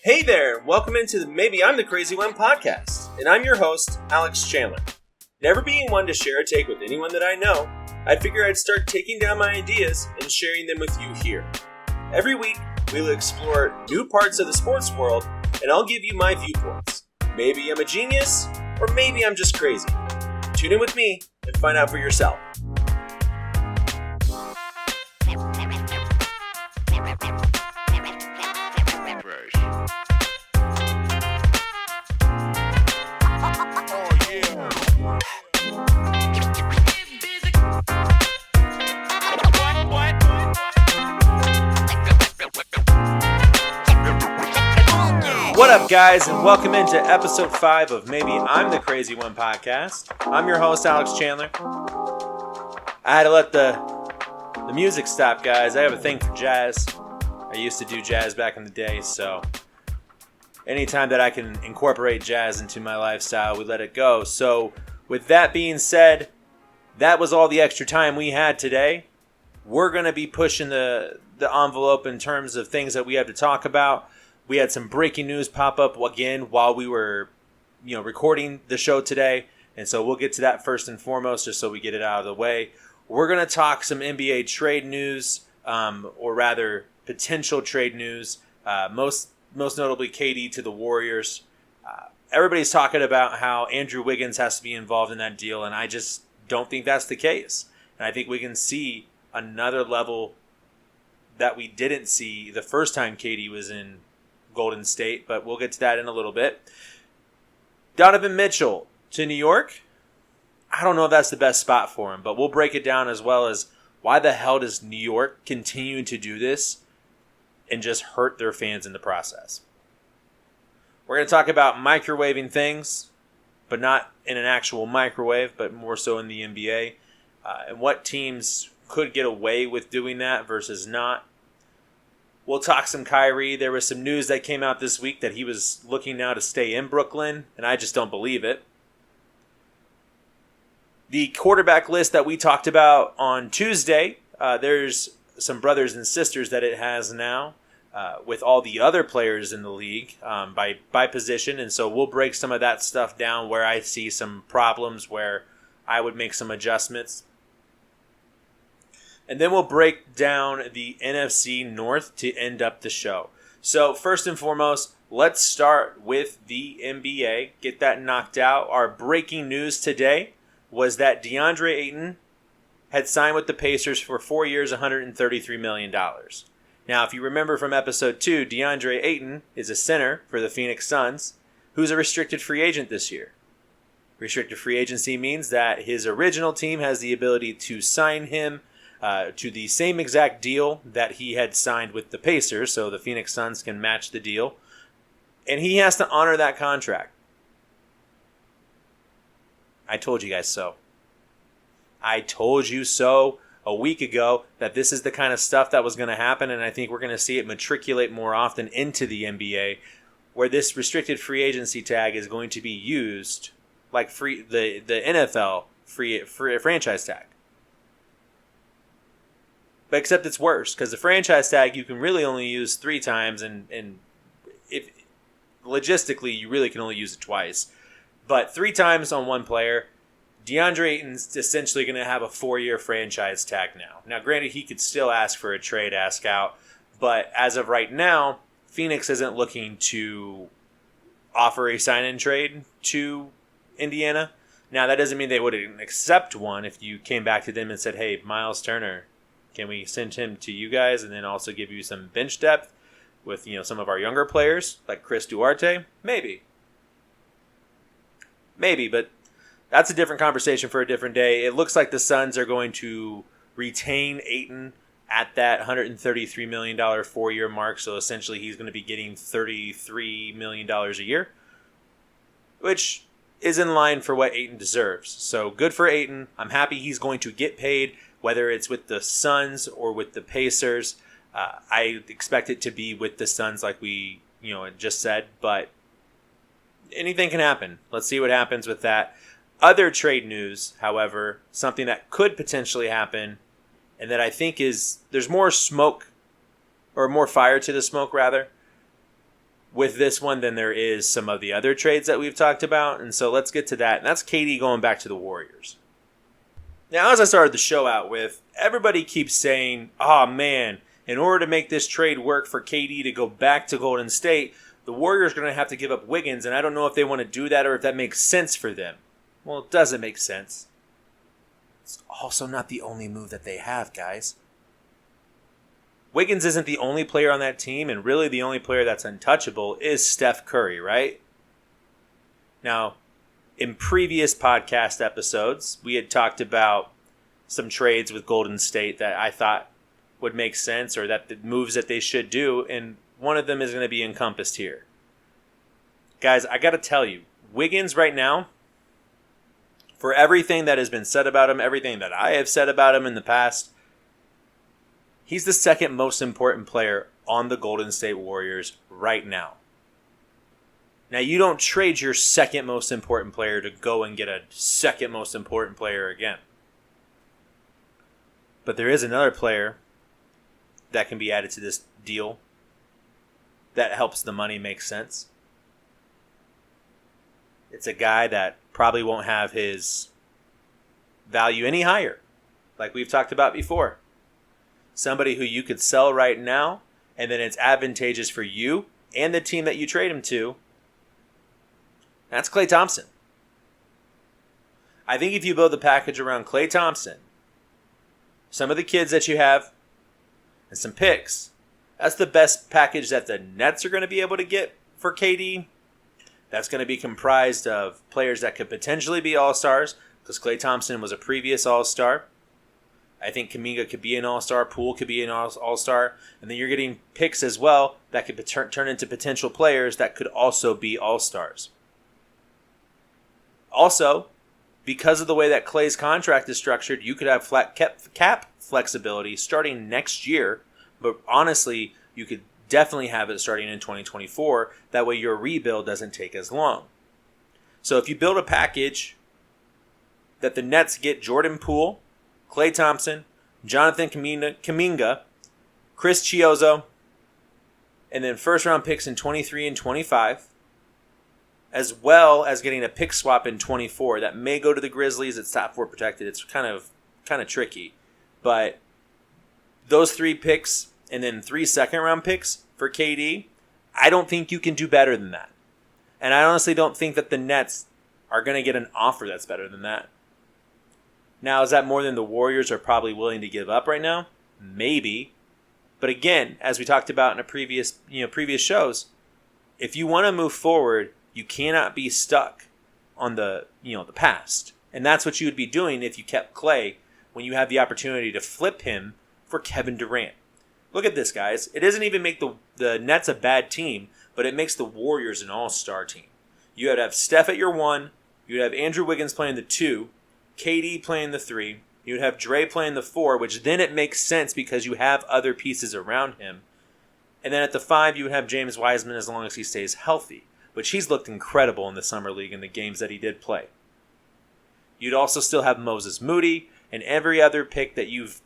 Hey there, welcome into the Maybe I'm the Crazy One podcast, and I'm your host, Alex Chandler. Never being one to share a take with anyone that I know, I figure I'd start taking down my ideas and sharing them with you here. Every week, we'll explore new parts of the sports world, and I'll give you my viewpoints. Maybe I'm a genius, or maybe I'm just crazy. Tune in with me and find out for yourself. What up, guys, and welcome into episode 5 of Maybe I'm the Crazy One podcast. I'm your host, Alex Chandler. I had to let the music stop, guys. I have a thing for jazz. I used to do jazz back in the day, so anytime that I can incorporate jazz into my lifestyle, we let it go. So with that being said, that was all the extra time we had today. We're going to be pushing the envelope in terms of things that we have to talk about. We had some breaking news pop up again while we were, recording the show today. And so we'll get to that first and foremost, just so we get it out of the way. We're going to talk some NBA trade news, or rather potential trade news. Most notably KD to the Warriors. Everybody's talking about how Andrew Wiggins has to be involved in that deal, and I just don't think that's the case. And I think we can see another level that we didn't see the first time KD was in Golden State, but we'll get to that in a little bit. Donovan Mitchell to New York. I don't know if that's the best spot for him, but we'll break it down, as well as why the hell does New York continue to do this and just hurt their fans in the process. We're going to talk about microwaving things, but not in an actual microwave, but more so in the NBA, and what teams could get away with doing that versus not. We'll talk some Kyrie. There was some news that came out this week that he was looking now to stay in Brooklyn, and I just don't believe it. The quarterback list that we talked about on Tuesday, there's some brothers and sisters that it has now with all the other players in the league by position, and so we'll break some of that stuff down where I see some problems, where I would make some adjustments. And then we'll break down the NFC North to end up the show. So first and foremost, let's start with the NBA. Get that knocked out. Our breaking news today was that DeAndre Ayton had signed with the Pacers for 4 years, $133 million. Now, if you remember from episode 2, DeAndre Ayton is a center for the Phoenix Suns, who's a restricted free agent this year. Restricted free agency means that his original team has the ability to sign him to the same exact deal that he had signed with the Pacers, so the Phoenix Suns can match the deal. And he has to honor that contract. I told you guys so. I told you so a week ago that this is the kind of stuff that was going to happen, and I think we're going to see it matriculate more often into the NBA, where this restricted free agency tag is going to be used like the NFL free franchise tag. But except it's worse, because the franchise tag you can really only use 3 times, and if logistically you really can only use it twice. But 3 times on one player. DeAndre Ayton's essentially going to have a 4-year franchise tag now. Now, granted, he could still ask for a trade, ask out, but as of right now, Phoenix isn't looking to offer a sign-in trade to Indiana. Now, that doesn't mean they wouldn't accept one if you came back to them and said, hey, Miles Turner, can we send him to you guys and then also give you some bench depth with, some of our younger players like Chris Duarte? Maybe, but that's a different conversation for a different day. It looks like the Suns are going to retain Ayton at that $133 million 4-year mark. So essentially he's going to be getting $33 million a year, which is in line for what Ayton deserves. So good for Ayton. I'm happy he's going to get paid, whether it's with the Suns or with the Pacers. I expect it to be with the Suns like we just said, but anything can happen. Let's see what happens with that. Other trade news, however, something that could potentially happen, and that I think there's more smoke, or more fire to the smoke rather, with this one than there is some of the other trades that we've talked about. And so let's get to that. And that's KD going back to the Warriors. Now, as I started the show out with, everybody keeps saying, oh man, in order to make this trade work for KD to go back to Golden State, the Warriors are going to have to give up Wiggins, and I don't know if they want to do that or if that makes sense for them. Well, it doesn't make sense. It's also not the only move that they have, guys. Wiggins isn't the only player on that team, and really the only player that's untouchable is Steph Curry, right? Now, in previous podcast episodes, we had talked about some trades with Golden State that I thought would make sense, or that the moves that they should do, and one of them is going to be encompassed here. Guys, I got to tell you, Wiggins right now, for everything that has been said about him, everything that I have said about him in the past, he's the second most important player on the Golden State Warriors right now. Now, you don't trade your second most important player to go and get a second most important player again. But there is another player that can be added to this deal that helps the money make sense. It's a guy that probably won't have his value any higher, like we've talked about before. Somebody who you could sell right now, and then it's advantageous for you and the team that you trade him to. That's Klay Thompson. I think if you build the package around Klay Thompson, some of the kids that you have, and some picks, that's the best package that the Nets are going to be able to get for KD. That's going to be comprised of players that could potentially be all-stars, because Klay Thompson was a previous all-star. I think Kuminga could be an all-star. Poole could be an all-star. And then you're getting picks as well that could turn into potential players that could also be all-stars. Also, because of the way that Klay's contract is structured, you could have cap flexibility starting next year. But honestly, you could definitely have it starting in 2024. That way your rebuild doesn't take as long. So if you build a package that the Nets get Jordan Poole, Klay Thompson, Jonathan Kuminga, Chris Chiozzo, and then first-round picks in 23 and 25, as well as getting a pick swap in 24 that may go to the Grizzlies. It's top 4 protected. It's kind of tricky. But those 3 picks and then 3 second-round picks for KD, I don't think you can do better than that. And I honestly don't think that the Nets are going to get an offer that's better than that. Now, is that more than the Warriors are probably willing to give up right now? Maybe. But again, as we talked about in a previous shows, if you want to move forward, you cannot be stuck on the past. And that's what you would be doing if you kept Klay when you have the opportunity to flip him for Kevin Durant. Look at this, guys. It doesn't even make the Nets a bad team, but it makes the Warriors an all-star team. You would have Steph at your 1. You would have Andrew Wiggins playing the 2. KD playing the 3. You would have Dre playing the 4, which then it makes sense because you have other pieces around him. And then at the 5, you would have James Wiseman as long as he stays healthy, which he's looked incredible in the Summer League in the games that he did play. You'd also still have Moses Moody and every other pick that you've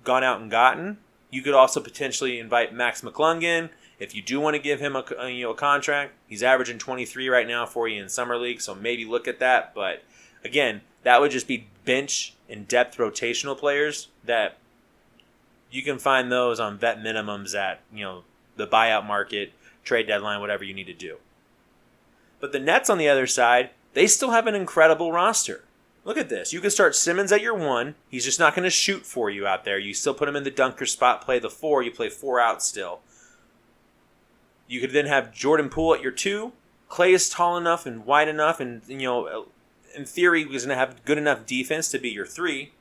gone out and gotten. You could also potentially invite Max McClungan if you do want to give him a contract. He's averaging 23 right now for you in Summer League, so maybe look at that. But again, that would just be bench and depth rotational players that you can find those on vet minimums at the buyout market, trade deadline, whatever you need to do. But the Nets on the other side, they still have an incredible roster. Look at this. You can start Simmons at your 1. He's just not going to shoot for you out there. You still put him in the dunker spot, play the 4. You play 4 out still. You could then have Jordan Poole at your 2. Klay is tall enough and wide enough and, in theory, he's going to have good enough defense to be your 3.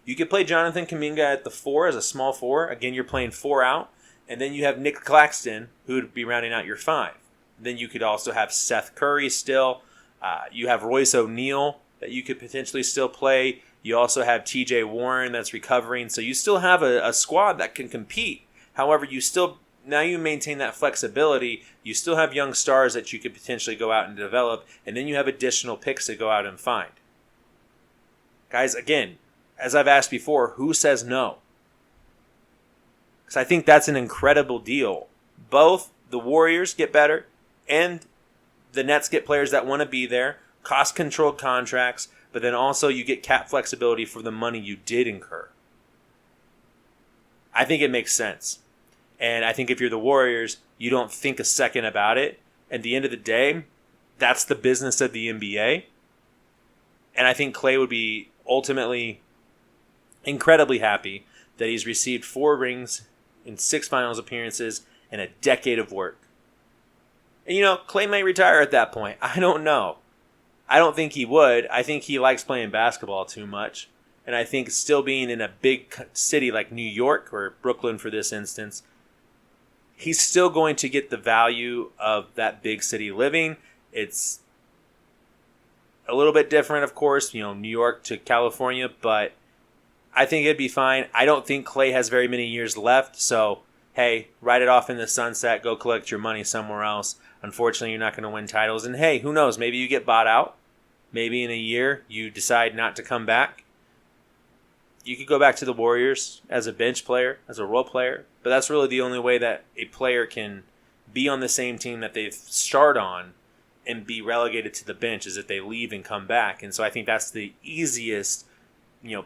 You could play Jonathan Kuminga at the 4 as a small 4. Again, you're playing 4 out. And then you have Nick Claxton, who would be rounding out your 5. Then you could also have Seth Curry still. You have Royce O'Neal that you could potentially still play. You also have TJ Warren that's recovering. So you still have a squad that can compete. However, now you maintain that flexibility. You still have young stars that you could potentially go out and develop. And then you have additional picks to go out and find. Guys, again, as I've asked before, who says no? Because I think that's an incredible deal. Both the Warriors get better and the Nets get players that want to be there, cost-controlled contracts, but then also you get cap flexibility for the money you did incur. I think it makes sense. And I think if you're the Warriors, you don't think a second about it. At the end of the day, that's the business of the NBA. And I think Klay would be ultimately incredibly happy that he's received 4 rings in 6 finals appearances and a decade of work. And Klay may retire at that point. I don't know. I don't think he would. I think he likes playing basketball too much. And I think still being in a big city like New York, or Brooklyn for this instance, he's still going to get the value of that big city living. It's a little bit different, of course, New York to California, but I think it'd be fine. I don't think Klay has very many years left, so hey, write it off in the sunset, go collect your money somewhere else. Unfortunately, you're not going to win titles, and hey, who knows, maybe you get bought out. Maybe in a year you decide not to come back. You could go back to the Warriors as a bench player, as a role player, but that's really the only way that a player can be on the same team that they've starred on and be relegated to the bench, is if they leave and come back. And so I think that's the easiest,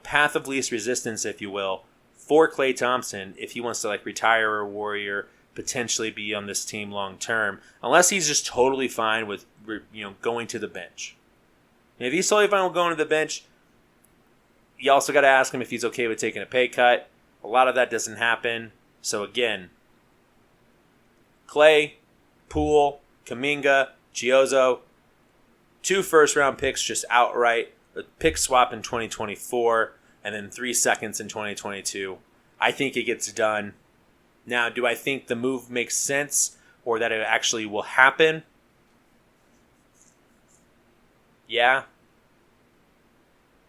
path of least resistance, if you will, for Klay Thompson if he wants to retire a Warrior, potentially be on this team long term, unless he's just totally fine with going to the bench. And if he's totally fine with going to the bench, you also got to ask him if he's okay with taking a pay cut. A lot of that doesn't happen. So again, Klay, Poole, Kuminga, Chiozzo, 2 first-round picks just outright, a pick swap in 2024, and then 3 seconds in 2022. I think it gets done. Now, do I think the move makes sense or that it actually will happen? Yeah.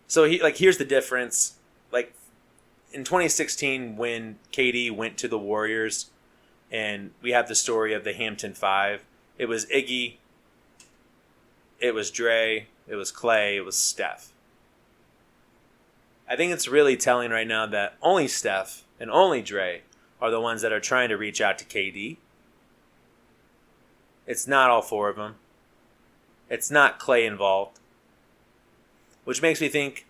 So here's the difference. In 2016, when KD went to the Warriors, and we have the story of the Hampton Five, it was Iggy, it was Dre, it was Klay, it was Steph. I think it's really telling right now that only Steph and only Dre are the ones that are trying to reach out to KD. It's not all 4 of them. It's not Klay involved. Which makes me think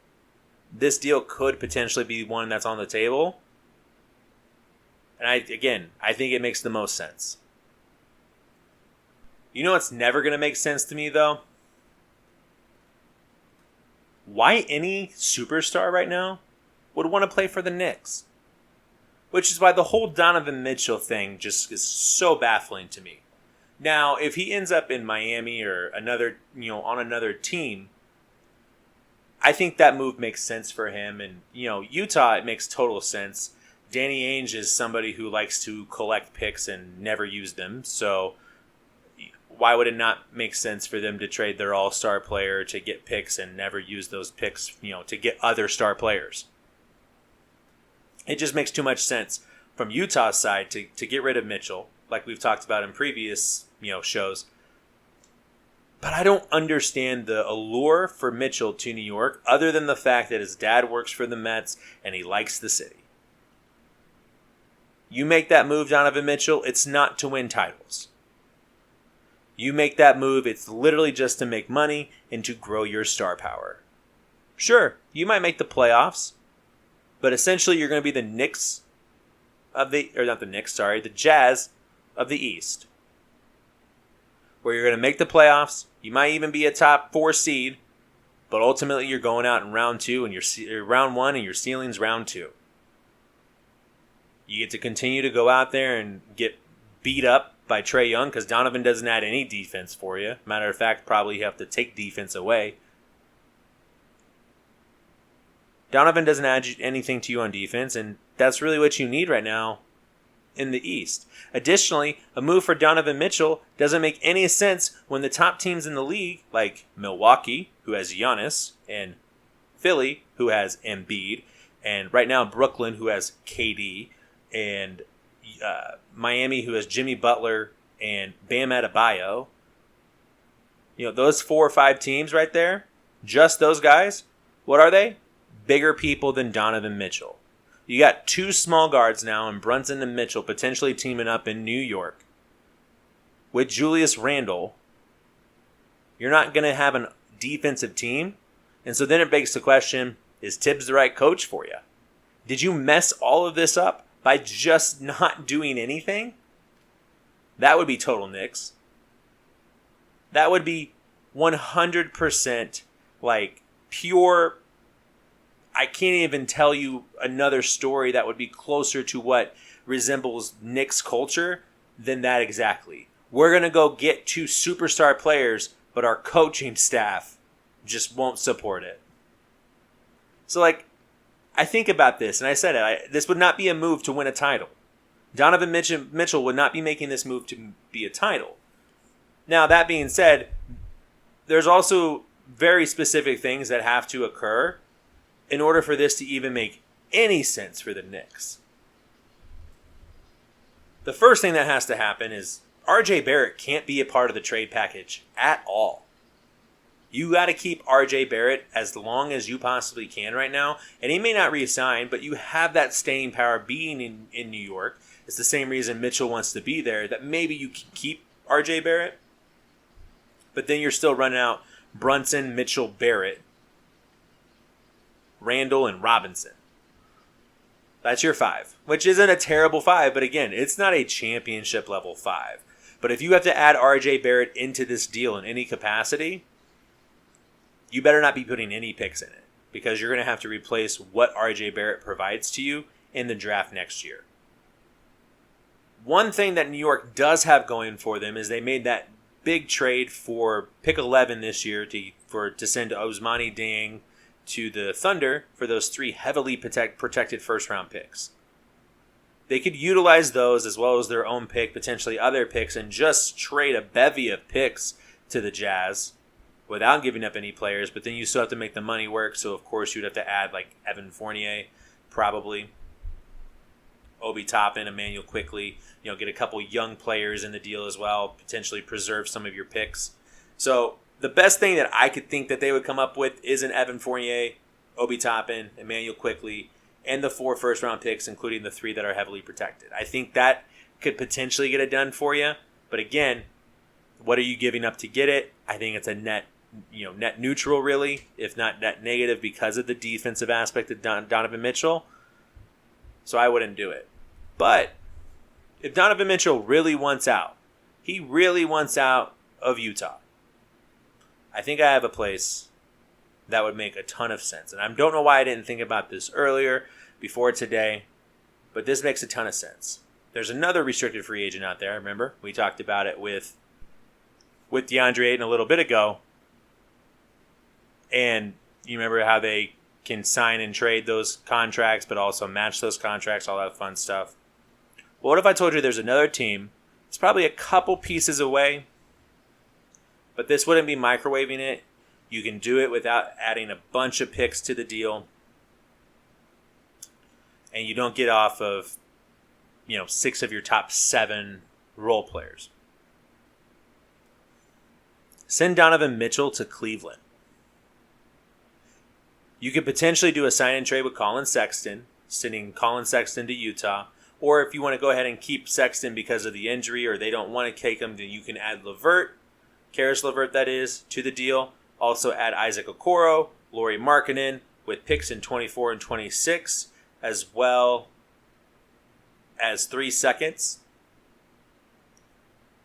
this deal could potentially be one that's on the table. And I think it makes the most sense. You know what's never going to make sense to me, though? Why any superstar right now would want to play for the Knicks? Which is why the whole Donovan Mitchell thing just is so baffling to me. Now, if he ends up in Miami or on another team, I think that move makes sense for him. And, Utah, it makes total sense. Danny Ainge is somebody who likes to collect picks and never use them. So why would it not make sense for them to trade their all-star player to get picks and never use those picks, to get other star players? It just makes too much sense from Utah's side to get rid of Mitchell, like we've talked about in previous, shows. But I don't understand the allure for Mitchell to New York other than the fact that his dad works for the Mets and he likes the city. You make that move, Donovan Mitchell, it's not to win titles. You make that move, it's literally just to make money and to grow your star power. Sure, you might make the playoffs, but essentially you're going to be the the Jazz of the East. Where you're going to make the playoffs, you might even be a top 4 seed, but ultimately you're going out in round 2 and you're round 1 and your ceiling's round 2. You get to continue to go out there and get beat up by Trae Young because Donovan doesn't add any defense for you. Matter of fact, probably you have to take defense away. Donovan doesn't add anything to you on defense, and that's really what you need right now in the East. Additionally, a move for Donovan Mitchell doesn't make any sense when the top teams in the league, like Milwaukee, who has Giannis, and Philly, who has Embiid, and right now Brooklyn, who has KD, and Miami, who has Jimmy Butler and Bam Adebayo. Those 4 or 5 teams right there, just those guys, what are they? Bigger people than Donovan Mitchell. You got 2 small guards now in Brunson and Mitchell potentially teaming up in New York. with Julius Randle, you're not going to have a defensive team. And so then it begs the question, is Tibbs the right coach for you? Did you mess all of this up by just not doing anything? That would be total Knicks. That would be 100% like pure. I can't even tell you another story that would be closer to what resembles Knicks culture than that exactly. We're going to go get 2 superstar players, but our coaching staff just won't support it. So, like, I think about this, and I said it, this would not be a move to win a title. Donovan Mitchell would not be making this move to be a title. Now, that being said, there's also very specific things that have to occur in order for this to even make any sense for the Knicks. The first thing that has to happen is RJ Barrett can't be a part of the trade package at all. You got to keep RJ Barrett as long as you possibly can right now. And he may not re-sign, but you have that staying power being in New York. It's the same reason Mitchell wants to be there, that maybe you can keep RJ Barrett. But then you're still running out Brunson, Mitchell, Barrett, Randall, and Robinson. That's your 5, which isn't a terrible 5. But again, it's not a championship level 5. But if you have to add RJ Barrett into this deal in any capacity, you better not be putting any picks in it, because you're going to have to replace what RJ Barrett provides to you in the draft next year. One thing that New York does have going for them is they made that big trade for pick 11 this year to send Ousmane Dieng to the Thunder for those 3 heavily protected first-round picks. They could utilize those as well as their own pick, potentially other picks, and just trade a bevy of picks to the Jazz without giving up any players, but then you still have to make the money work, so of course you'd have to add like Evan Fournier, probably, Obi Toppin, Emmanuel Quickley, get a couple young players in the deal as well, potentially preserve some of your picks. So the best thing that I could think that they would come up with is an Evan Fournier, Obi Toppin, Emmanuel Quickley, and the 4 first-round picks, including the 3 that are heavily protected. I think that could potentially get it done for you, but again, what are you giving up to get it? I think it's a net neutral, really, if not net negative, because of the defensive aspect of Donovan Mitchell. So I wouldn't do it. But if Donovan Mitchell really wants out, he really wants out of Utah, I think I have a place that would make a ton of sense. And I don't know why I didn't think about this earlier, before today, but this makes a ton of sense. There's another restricted free agent out there. Remember, we talked about it with DeAndre Ayton a little bit ago. And you remember how they can sign and trade those contracts, but also match those contracts, all that fun stuff. Well, what if I told you there's another team? It's probably a couple pieces away, but this wouldn't be microwaving it. You can do it without adding a bunch of picks to the deal. And you don't get off of, 6 of your top 7 role players. Send Donovan Mitchell to Cleveland. You could potentially do a sign and trade with Colin Sexton, sending Colin Sexton to Utah. Or if you want to go ahead and keep Sexton because of the injury, or they don't want to take him, then you can add Karis LeVert that is, to the deal. Also add Isaac Okoro, Lauri Markkanen, with picks in 24 and 26, as well as 3 seconds.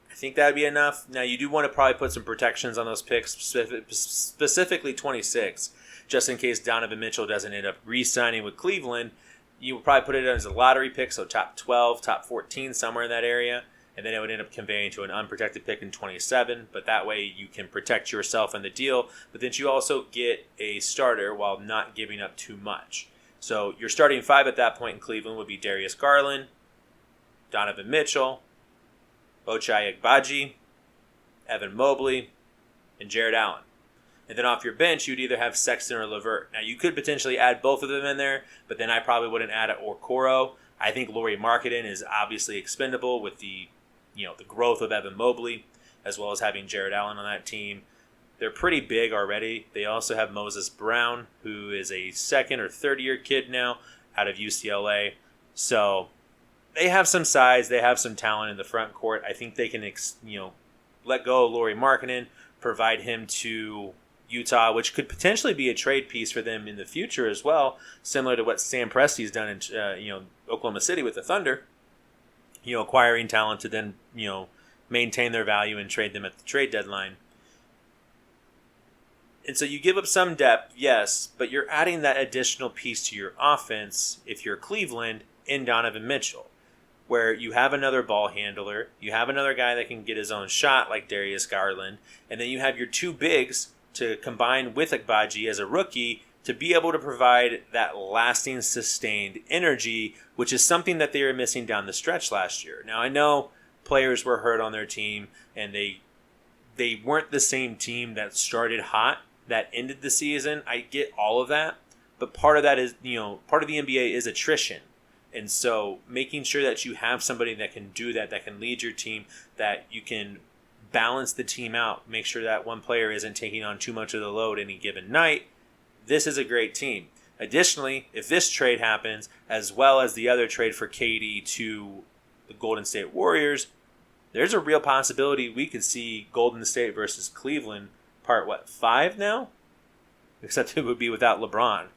I think that would be enough. Now, you do want to probably put some protections on those picks, specifically 26, just in case Donovan Mitchell doesn't end up re-signing with Cleveland. You would probably put it as a lottery pick, so top 12, top 14, somewhere in that area. And then it would end up conveying to an unprotected pick in 27. But that way you can protect yourself in the deal. But then you also get a starter while not giving up too much. So your starting 5 at that point in Cleveland would be Darius Garland, Donovan Mitchell, Ochai Agbaji, Evan Mobley, and Jared Allen. And then off your bench, you'd either have Sexton or LeVert. Now, you could potentially add both of them in there, but then I probably wouldn't add an Okoro. I think Lauri Markkanen is obviously expendable with the growth of Evan Mobley, as well as having Jared Allen on that team. They're pretty big already. They also have Moses Brown, who is a 2nd or 3rd year kid now out of UCLA. So they have some size. They have some talent in the front court. I think they can, let go of Lauri Markkanen, provide him to Utah, which could potentially be a trade piece for them in the future as well, similar to what Sam Presti's done in Oklahoma City with the Thunder. Acquiring talent to then maintain their value and trade them at the trade deadline. And so you give up some depth, yes, but you're adding that additional piece to your offense if you're Cleveland in Donovan Mitchell, where you have another ball handler, you have another guy that can get his own shot like Darius Garland, and then you have your two bigs to combine with Agbaji as a rookie to be able to provide that lasting, sustained energy, which is something that they were missing down the stretch last year. Now, I know players were hurt on their team, and they weren't the same team that started hot, that ended the season. I get all of that, but part of that is, part of the NBA is attrition. And so making sure that you have somebody that can do that can lead your team, that you can balance the team out, make sure that one player isn't taking on too much of the load any given night. This is a great team. Additionally, if this trade happens, as well as the other trade for KD to the Golden State Warriors, there's a real possibility we could see Golden State versus Cleveland part 5 now? Except it would be without LeBron.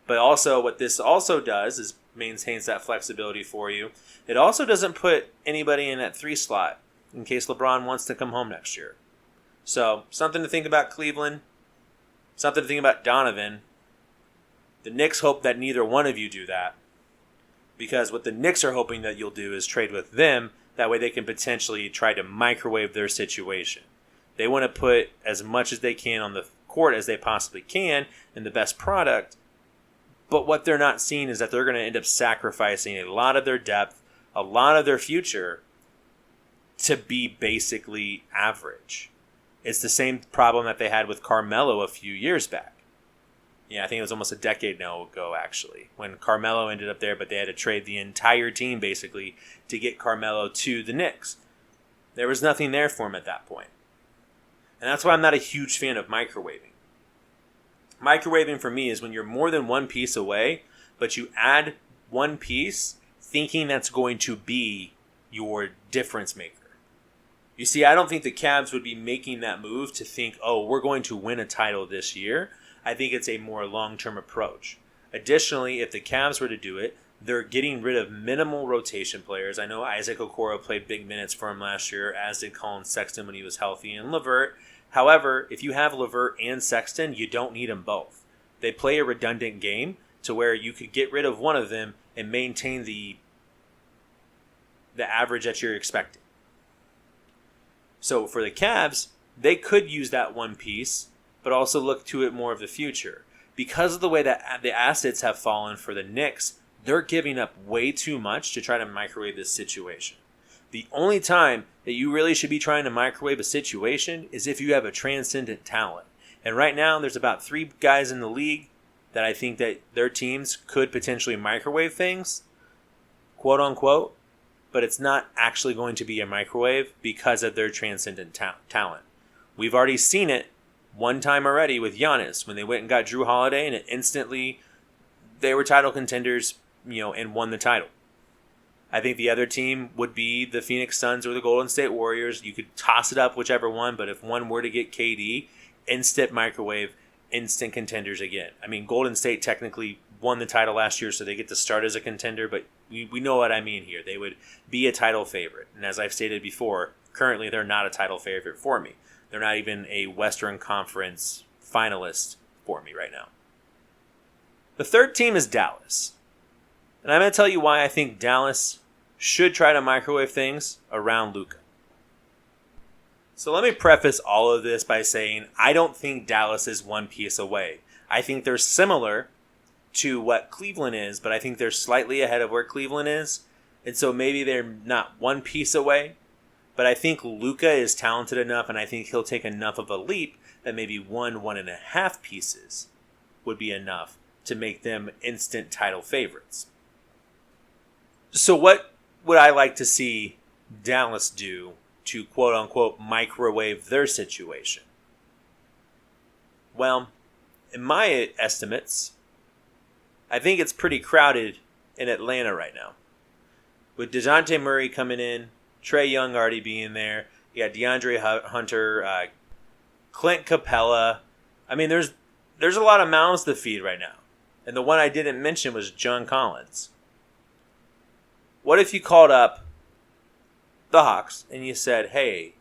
But also, what this also does is maintains that flexibility for you. It also doesn't put anybody in that 3 slot in case LeBron wants to come home next year. So, something to think about Cleveland. Something to think about Donovan. The Knicks hope that neither one of you do that. Because what the Knicks are hoping that you'll do is trade with them. That way they can potentially try to microwave their situation. They want to put as much as they can on the court as they possibly can in the best product. But what they're not seeing is that they're going to end up sacrificing a lot of their depth, a lot of their future to be basically average. It's the same problem that they had with Carmelo a few years back. Yeah, I think it was almost a decade now ago, actually, when Carmelo ended up there, but they had to trade the entire team, basically, to get Carmelo to the Knicks. There was nothing there for him at that point. And that's why I'm not a huge fan of microwaving. Microwaving for me is when you're more than one piece away, but you add one piece thinking that's going to be your difference maker. You see, I don't think the Cavs would be making that move to think, oh, we're going to win a title this year. I think it's a more long-term approach. Additionally, if the Cavs were to do it, they're getting rid of minimal rotation players. I know Isaac Okoro played big minutes for him last year, as did Colin Sexton when he was healthy, and LeVert. However, if you have LeVert and Sexton, you don't need them both. They play a redundant game to where you could get rid of one of them and maintain the average that you're expecting. So for the Cavs, they could use that one piece, but also look to it more of the future. Because of the way that the assets have fallen for the Knicks, they're giving up way too much to try to microwave this situation. The only time that you really should be trying to microwave a situation is if you have a transcendent talent. And right now, there's about 3 guys in the league that I think that their teams could potentially microwave things, quote unquote, but it's not actually going to be a microwave because of their transcendent talent. We've already seen it one time already with Giannis when they went and got Drew Holiday, and instantly they were title contenders, and won the title. I think the other team would be the Phoenix Suns or the Golden State Warriors. You could toss it up whichever one, but if one were to get KD, instant microwave, instant contenders again. I mean, Golden State technically won the title last year, so they get to start as a contender, but we know what I mean here. They would be a title favorite. And as I've stated before, currently they're not a title favorite for me. They're not even a Western Conference finalist for me right now. The third team is Dallas. And I'm going to tell you why I think Dallas should try to microwave things around Luka. So let me preface all of this by saying I don't think Dallas is one piece away. I think they're similar to what Cleveland is, but I think they're slightly ahead of where Cleveland is. And so maybe they're not one piece away, but I think Luka is talented enough, and I think he'll take enough of a leap that maybe 1.5 pieces would be enough to make them instant title favorites. So what would I like to see Dallas do to quote-unquote microwave their situation? Well, in my estimates, I think it's pretty crowded in Atlanta right now. With DeJounte Murray coming in, Trae Young already being there, You got DeAndre Hunter, Clint Capella. I mean, there's a lot of mouths to feed right now. And the one I didn't mention was John Collins. What if you called up the Hawks and you said, hey,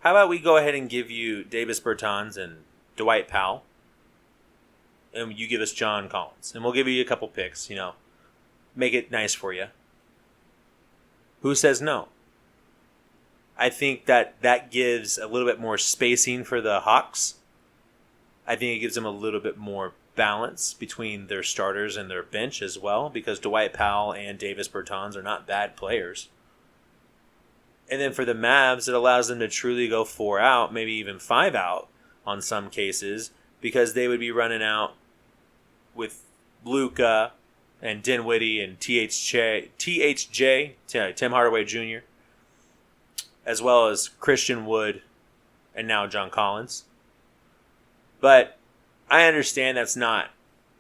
how about we go ahead and give you Davis Bertans and Dwight Powell, and you give us John Collins, and we'll give you a couple picks, make it nice for you. Who says no? I think that gives a little bit more spacing for the Hawks. I think it gives them a little bit more balance between their starters and their bench as well, because Dwight Powell and Davis Bertans are not bad players. And then for the Mavs, it allows them to truly go 4 out, maybe even 5 out on some cases, because they would be running out with Luka and Dinwiddie and THJ, Tim Hardaway Jr., as well as Christian Wood and now John Collins. But I understand that's not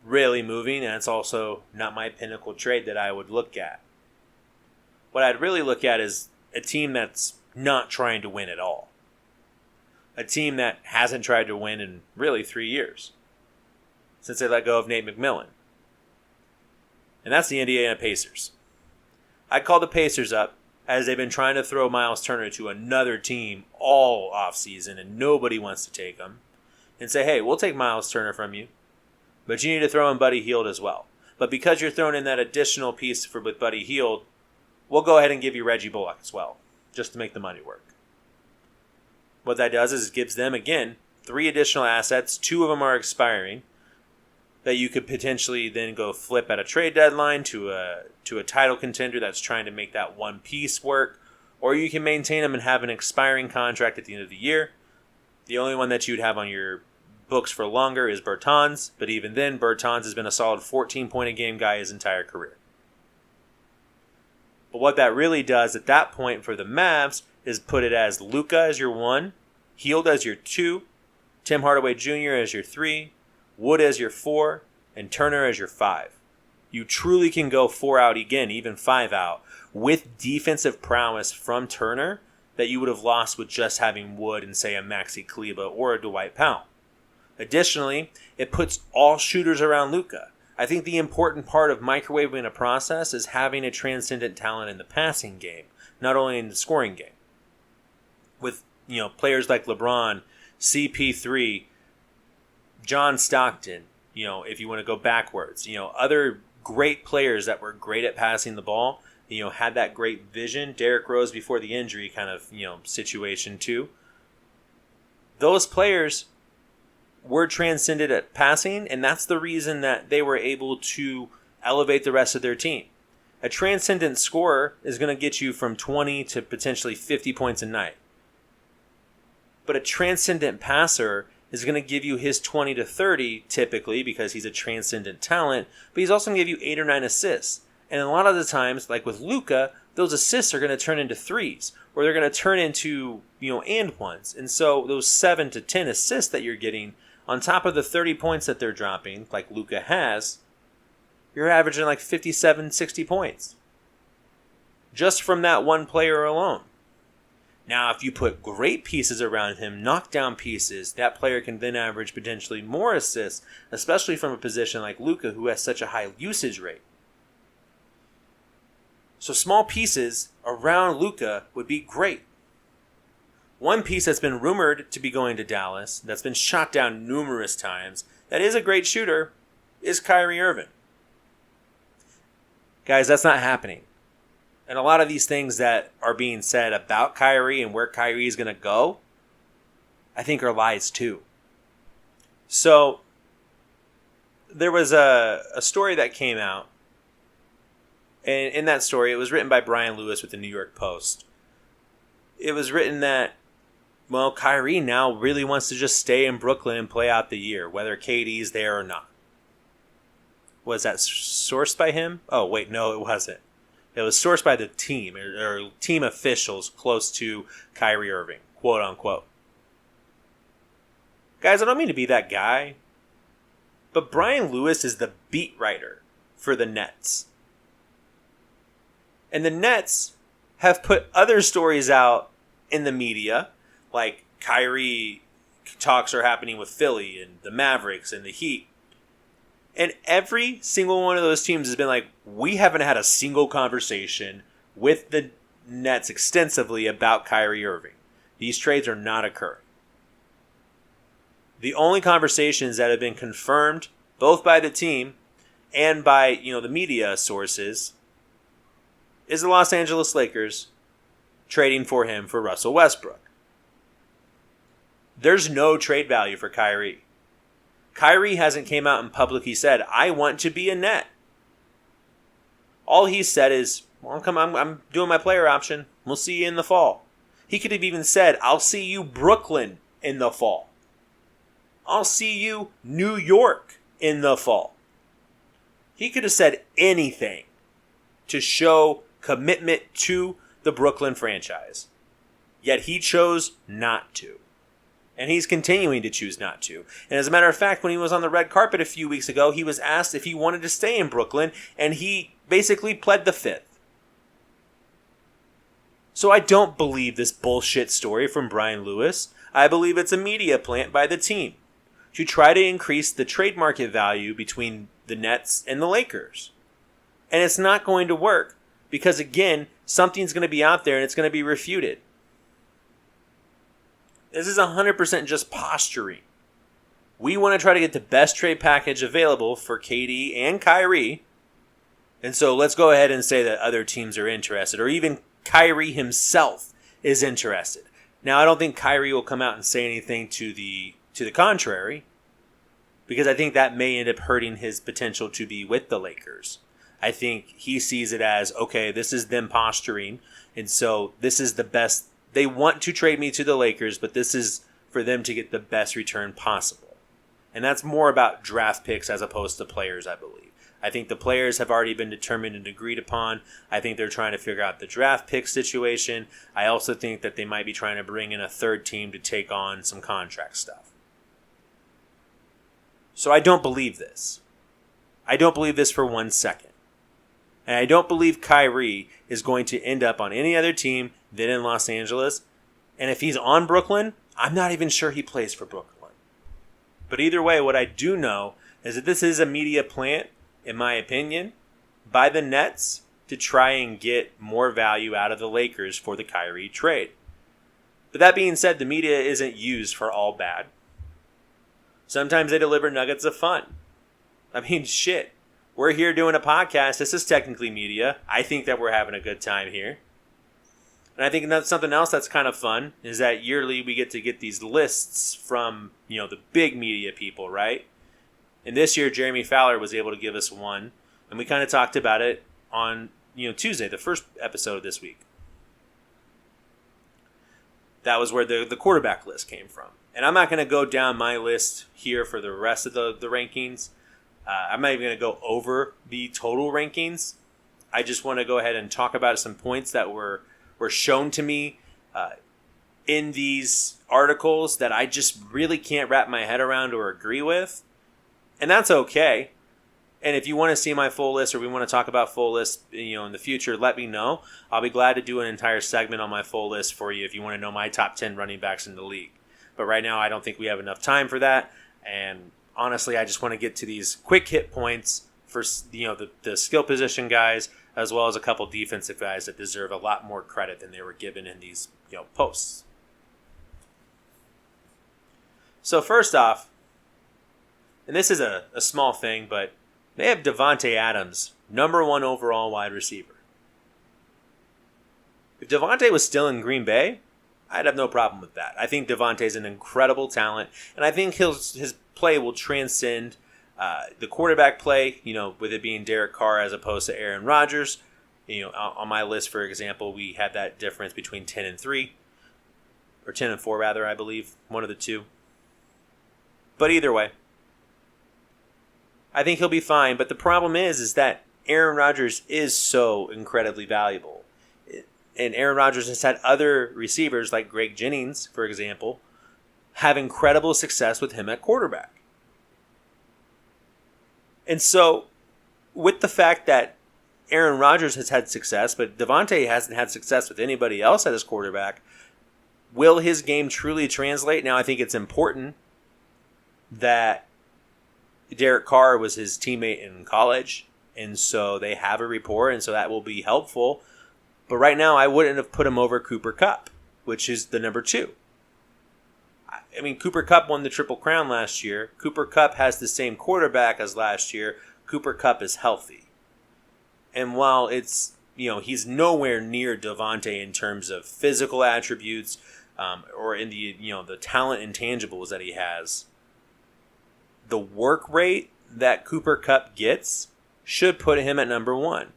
really moving, and it's also not my pinnacle trade that I would look at. What I'd really look at is a team that's not trying to win at all. A team that hasn't tried to win in really 3 years since they let go of Nate McMillan. And that's the Indiana Pacers. I call the Pacers up as they've been trying to throw Miles Turner to another team all offseason and nobody wants to take him, and say, hey, we'll take Miles Turner from you, but you need to throw in Buddy Hield as well. But because you're throwing in that additional piece with Buddy Hield, we'll go ahead and give you Reggie Bullock as well, just to make the money work. What that does is it gives them, again, 3 additional assets. 2 of them are expiring that you could potentially then go flip at a trade deadline to a title contender that's trying to make that one piece work. Or you can maintain them and have an expiring contract at the end of the year. The only one that you'd have on your books for longer is Bertans, but even then, Bertans has been a solid 14-point-a-game guy his entire career. But what that really does at that point for the Mavs is put it as Luka as your 1, Hield as your 2, Tim Hardaway Jr. as your 3, Wood as your 4, and Turner as your 5. You truly can go 4 out again, even 5 out, with defensive prowess from Turner that you would have lost with just having Wood and, say, a Maxi Kleber or a Dwight Powell. Additionally, it puts all shooters around Luka. I think the important part of microwaving a process is having a transcendent talent in the passing game, not only in the scoring game. With players like LeBron, CP3, John Stockton, if you want to go backwards, other great players that were great at passing the ball, had that great vision. Derrick Rose before the injury kind of, situation too. Those players were transcended at passing, and that's the reason that they were able to elevate the rest of their team. A transcendent scorer is going to get you from 20 to potentially 50 points a night. But a transcendent passer is going to give you his 20 to 30 typically because he's a transcendent talent, but he's also going to give you 8 or 9 assists. And a lot of the times, like with Luka, those assists are going to turn into 3s, or they're going to turn into, and 1s. And so those 7 to 10 assists that you're getting on top of the 30 points that they're dropping, like Luka has, you're averaging like 57, 60 points. Just from that one player alone. Now, if you put great pieces around him, knockdown pieces, that player can then average potentially more assists, especially from a position like Luka, who has such a high usage rate. So small pieces around Luka would be great. One piece that's been rumored to be going to Dallas, that's been shot down numerous times, that is a great shooter, is Kyrie Irving. Guys, that's not happening. And a lot of these things that are being said about Kyrie and where Kyrie is going to go, I think are lies too. So, there was a story that came out. And in that story, it was written by Brian Lewis with the New York Post. It was written that, Kyrie now really wants to just stay in Brooklyn and play out the year, whether KD's there or not. Was that sourced by him? Oh, wait, no, it wasn't. It was sourced by the team, or team officials close to Kyrie Irving, quote unquote. Guys, I don't mean to be that guy, but Brian Lewis is the beat writer for the Nets. And the Nets have put other stories out in the media, like Kyrie talks are happening with Philly and the Mavericks and the Heat. And every single one of those teams has been like, we haven't had a single conversation with the Nets extensively about Kyrie Irving. These trades are not occurring. The only conversations that have been confirmed, both by the team and by the media sources, is the Los Angeles Lakers trading for him for Russell Westbrook. There's no trade value for Kyrie. Kyrie hasn't came out in public. He said, I want to be a Net. All he said is, well, I'm doing my player option. We'll see you in the fall. He could have even said, I'll see you Brooklyn in the fall. I'll see you New York in the fall. He could have said anything to show commitment to the Brooklyn franchise. Yet he chose not to. And he's continuing to choose not to. And as a matter of fact, when he was on the red carpet a few weeks ago, he was asked if he wanted to stay in Brooklyn, and he basically pled the fifth. So I don't believe this bullshit story from Brian Lewis. I believe it's a media plant by the team to try to increase the trade market value between the Nets and the Lakers. And it's not going to work because, again, something's going to be out there and it's going to be refuted. This is 100% just posturing. We want to try to get the best trade package available for KD and Kyrie. And so let's go ahead and say that other teams are interested, or even Kyrie himself is interested. Now, I don't think Kyrie will come out and say anything to the contrary, because I think that may end up hurting his potential to be with the Lakers. I think he sees it as, okay, this is them posturing, and so this is the best. They want to trade me to the Lakers, but this is for them to get the best return possible. And that's more about draft picks as opposed to players, I believe. I think the players have already been determined and agreed upon. I think they're trying to figure out the draft pick situation. I also think that they might be trying to bring in a third team to take on some contract stuff. So I don't believe this. I don't believe this for 1 second. And I don't believe Kyrie is going to end up on any other team than in Los Angeles. And if he's on Brooklyn, I'm not even sure he plays for Brooklyn. But either way, what I do know is that this is a media plant, in my opinion, by the Nets to try and get more value out of the Lakers for the Kyrie trade. But that being said, the media isn't used for all bad. Sometimes they deliver nuggets of fun. I mean, shit. We're here doing a podcast. This is technically media. I think that we're having a good time here. And I think that's something else that's kind of fun is that yearly we get to get these lists from, the big media people, right? And this year, Jeremy Fowler was able to give us one. And we kind of talked about it on, Tuesday, the first episode of this week. That was where the quarterback list came from. And I'm not going to go down my list here for the rest of the rankings. I'm not even going to go over the total rankings. I just want to go ahead and talk about some points that were shown to me in these articles that I just really can't wrap my head around or agree with. And that's okay. And if you want to see my full list or we want to talk about full list, in the future, let me know. I'll be glad to do an entire segment on my full list for you if you want to know my top 10 running backs in the league. But right now, I don't think we have enough time for that. And honestly, I just want to get to these quick hit points for the skill position guys, as well as a couple defensive guys that deserve a lot more credit than they were given in these posts. So first off, and this is a small thing, but they have Devontae Adams, number 1 overall wide receiver. If Devontae was still in Green Bay, I'd have no problem with that. I think Devontae's an incredible talent, and I think his play will transcend the quarterback play, with it being Derek Carr as opposed to Aaron Rodgers. On my list, for example, we had that difference between 10-3, or 10-4 rather, I believe, one of the two. But either way, I think he'll be fine. But the problem is that Aaron Rodgers is so incredibly valuable. And Aaron Rodgers has had other receivers like Greg Jennings, for example, have incredible success with him at quarterback. And so, with the fact that Aaron Rodgers has had success, but Devontae hasn't had success with anybody else at his quarterback, Will his game truly translate? Now, I think it's important that Derek Carr was his teammate in college, and so they have a rapport, and so that will be helpful. But right now, I wouldn't have put him over Cooper Kupp, which is the number 2. I mean, Cooper Kupp won the Triple Crown last year. Cooper Kupp has the same quarterback as last year. Cooper Kupp is healthy. And while it's, he's nowhere near Davante in terms of physical attributes or in the talent intangibles that he has, the work rate that Cooper Kupp gets should put him at number 1.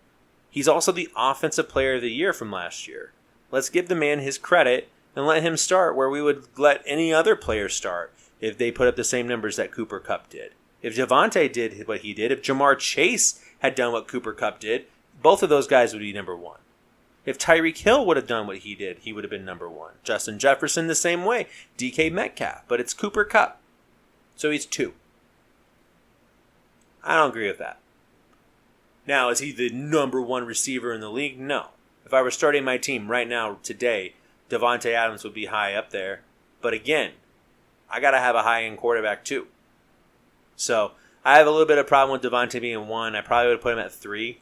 He's also the Offensive Player of the Year from last year. Let's give the man his credit and let him start where we would let any other player start if they put up the same numbers that Cooper Kupp did. If Davante did what he did, if Jamar Chase had done what Cooper Kupp did, both of those guys would be number 1. If Tyreek Hill would have done what he did, he would have been number 1. Justin Jefferson the same way. DK Metcalf. But it's Cooper Kupp. So he's 2. I don't agree with that. Now, is he the number 1 receiver in the league? No. If I were starting my team right now, today, Davante Adams would be high up there. But again, I got to have a high-end quarterback too. So I have a little bit of problem with Davante being 1. I probably would have put him at 3.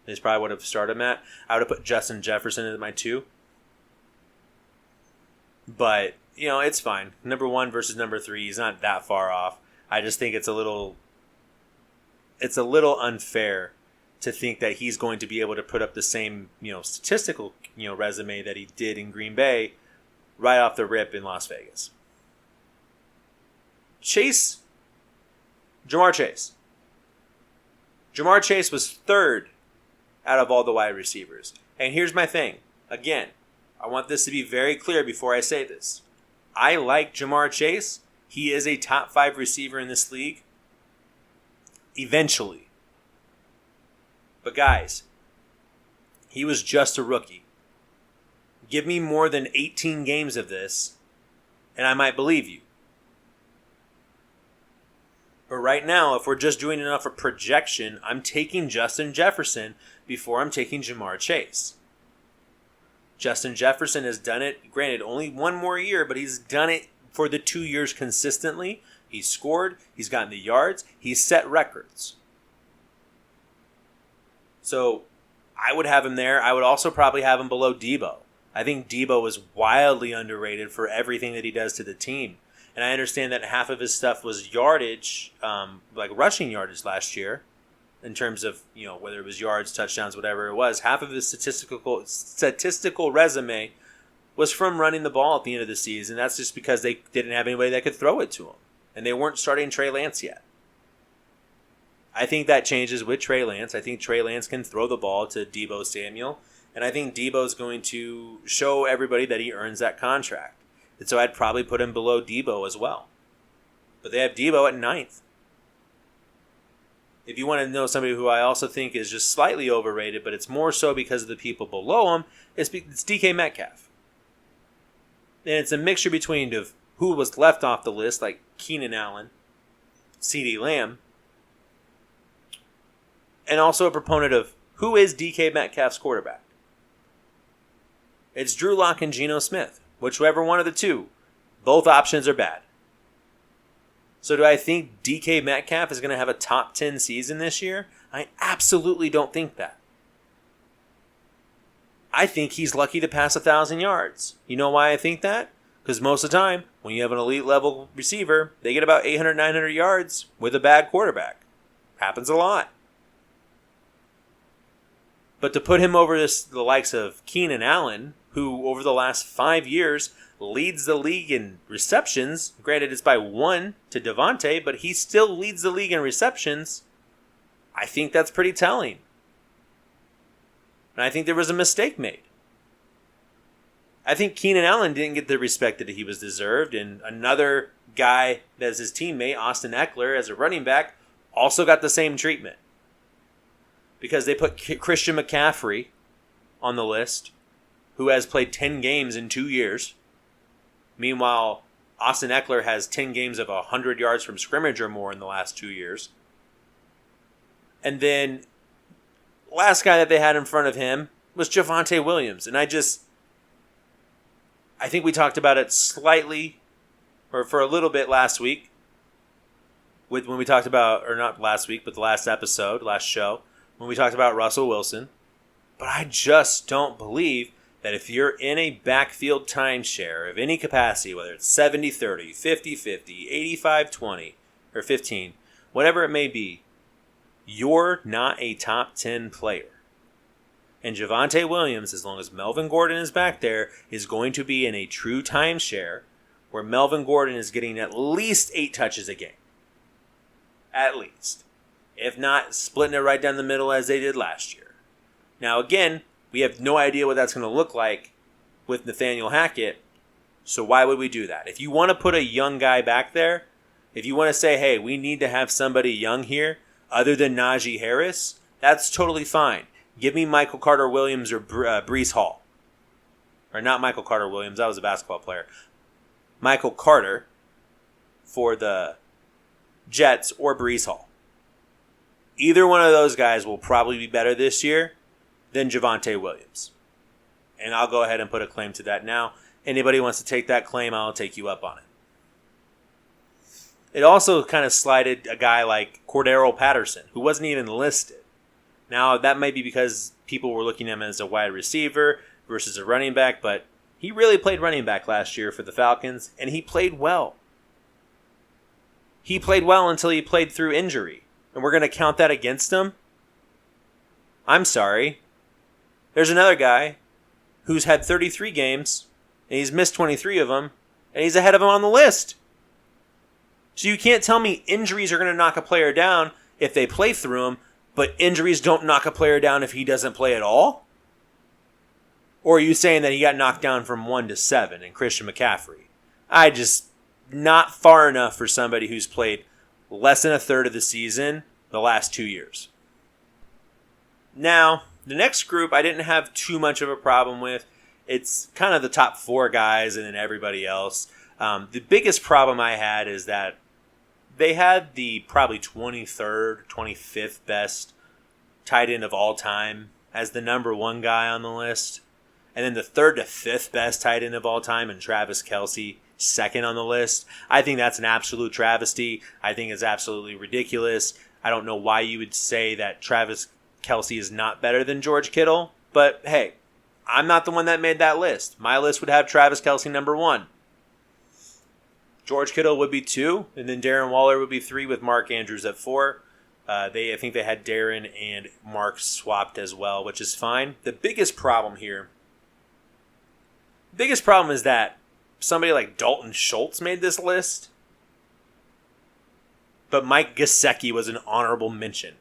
Is probably what I would have started him at. I would have put Justin Jefferson at my 2. But, it's fine. Number 1 versus number 3, he's not that far off. I just think it's a little unfair to think that he's going to be able to put up the same, statistical, resume that he did in Green Bay right off the rip in Las Vegas. Jamar Chase. Jamar Chase was 3rd out of all the wide receivers. And here's my thing. Again, I want this to be very clear before I say this. I like Jamar Chase. He is a top 5 receiver in this league. Eventually. But guys, he was just a rookie. Give me more than 18 games of this, and I might believe you. But right now, if we're just doing enough of projection, I'm taking Justin Jefferson before I'm taking Jamar Chase. Justin Jefferson has done it, granted, only 1 more year, but he's done it for the 2 years consistently. He's scored, he's gotten the yards, he's set records. So I would have him there. I would also probably have him below Debo. I think Debo is wildly underrated for everything that he does to the team. And I understand that half of his stuff was yardage, like rushing yardage last year, in terms of, whether it was yards, touchdowns, whatever it was. Half of his statistical resume was from running the ball at the end of the season. That's just because they didn't have anybody that could throw it to him. And they weren't starting Trey Lance yet. I think that changes with Trey Lance. I think Trey Lance can throw the ball to Deebo Samuel. And I think Deebo's going to show everybody that he earns that contract. And so I'd probably put him below Deebo as well. But they have Deebo at 9th. If you want to know somebody who I also think is just slightly overrated, but it's more so because of the people below him, it's DK Metcalf. And it's a mixture between who was left off the list, like Keenan Allen, CeeDee Lamb, and also a proponent of who is DK Metcalf's quarterback. It's Drew Lock and Geno Smith. Whichever one of the two. Both options are bad. So do I think DK Metcalf is going to have a top 10 season this year? I absolutely don't think that. I think he's lucky to pass 1,000 yards. You know why I think that? Because most of the time, when you have an elite level receiver, they get about 800, 900 yards with a bad quarterback. Happens a lot. But to put him over the likes of Keenan Allen, who over the last 5 years leads the league in receptions, granted it's by 1 to Davante, but he still leads the league in receptions, I think that's pretty telling. And I think there was a mistake made. I think Keenan Allen didn't get the respect that he was deserved, and another guy that's his teammate, Austin Eckler, as a running back, also got the same treatment. Because they put Christian McCaffrey on the list, who has played 10 games in 2 years. Meanwhile, Austin Eckler has 10 games of 100 yards from scrimmage or more in the last 2 years. And then, last guy that they had in front of him was Javonte Williams. And I think we talked about it slightly, or for a little bit last week, when we talked about, or not last week, but the last episode, last show, when we talked about Russell Wilson. But I just don't believe that if you're in a backfield timeshare of any capacity, whether it's 70-30, 50-50, 85-20, or 15, whatever it may be, you're not a top 10 player. And Javonte Williams, as long as Melvin Gordon is back there, is going to be in a true timeshare where Melvin Gordon is getting at least 8 touches a game. At least. If not, splitting it right down the middle as they did last year. Now again, we have no idea what that's going to look like with Nathaniel Hackett, so why would we do that? If you want to put a young guy back there, if you want to say, hey, we need to have somebody young here other than Najee Harris, that's totally fine. Give me Michael Carter-Williams or Breece Hall. Or not Michael Carter-Williams, that was a basketball player. Michael Carter for the Jets or Breece Hall. Either one of those guys will probably be better this year than Javonte Williams. And I'll go ahead and put a claim to that now. Anybody wants to take that claim, I'll take you up on it. It also kind of slighted a guy like Cordero Patterson, who wasn't even listed. Now, that might be because people were looking at him as a wide receiver versus a running back, but he really played running back last year for the Falcons, and he played well. He played well until he played through injury, and we're going to count that against him? I'm sorry. There's another guy who's had 33 games, and he's missed 23 of them, and he's ahead of him on the list. So you can't tell me injuries are going to knock a player down if they play through them, but injuries don't knock a player down if he doesn't play at all? Or are you saying that he got knocked down from 1 to 7 in Christian McCaffrey? Not far enough for somebody who's played less than a third of the season the last 2 years. Now, the next group I didn't have too much of a problem with. It's kind of the top 4 guys and then everybody else. The biggest problem I had is that they had the probably 23rd, 25th best tight end of all time as the number 1 guy on the list. And then the 3rd to 5th best tight end of all time and Travis Kelce second on the list. I think that's an absolute travesty. I think it's absolutely ridiculous. I don't know why you would say that Travis Kelce is not better than George Kittle. But hey, I'm not the one that made that list. My list would have Travis Kelce number 1. George Kittle would be 2, and then Darren Waller would be 3 with Mark Andrews at 4. I think they had Darren and Mark swapped as well, which is fine. The biggest problem is that somebody like Dalton Schultz made this list, but Mike Gesicki was an honorable mention.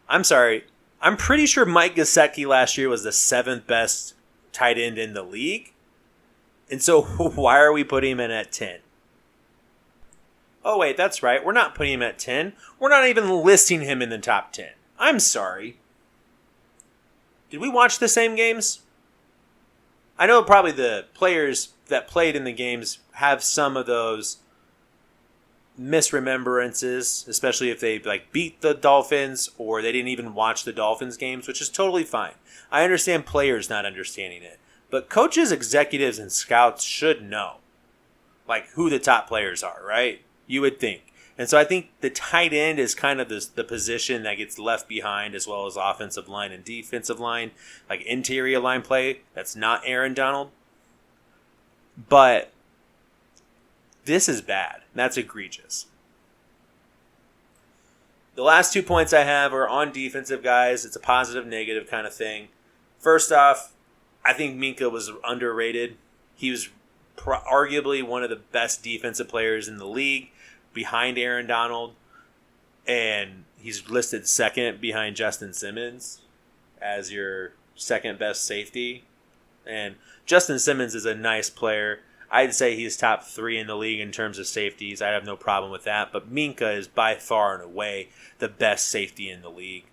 I'm sorry. I'm pretty sure Mike Gesicki last year was the 7th best tight end in the league. And so why are we putting him in at 10? Oh, wait, that's right. We're not putting him at 10. We're not even listing him in the top 10. I'm sorry. Did we watch the same games? I know probably the players that played in the games have some of those misremembrances, especially if they beat the Dolphins or they didn't even watch the Dolphins games, which is totally fine. I understand players not understanding it. But coaches, executives, and scouts should know, who the top players are, right? You would think. And so I think the tight end is kind of the position that gets left behind, as well as offensive line and defensive line, interior line play. That's not Aaron Donald. But this is bad. That's egregious. The last 2 points I have are on defensive guys. It's a positive, negative kind of thing. First off, I think Minkah was underrated. He was arguably one of the best defensive players in the league behind Aaron Donald. And he's listed second behind Justin Simmons as your second best safety. And Justin Simmons is a nice player. I'd say he's top 3 in the league in terms of safeties. I have no problem with that. But Minkah is by far and away the best safety in the league.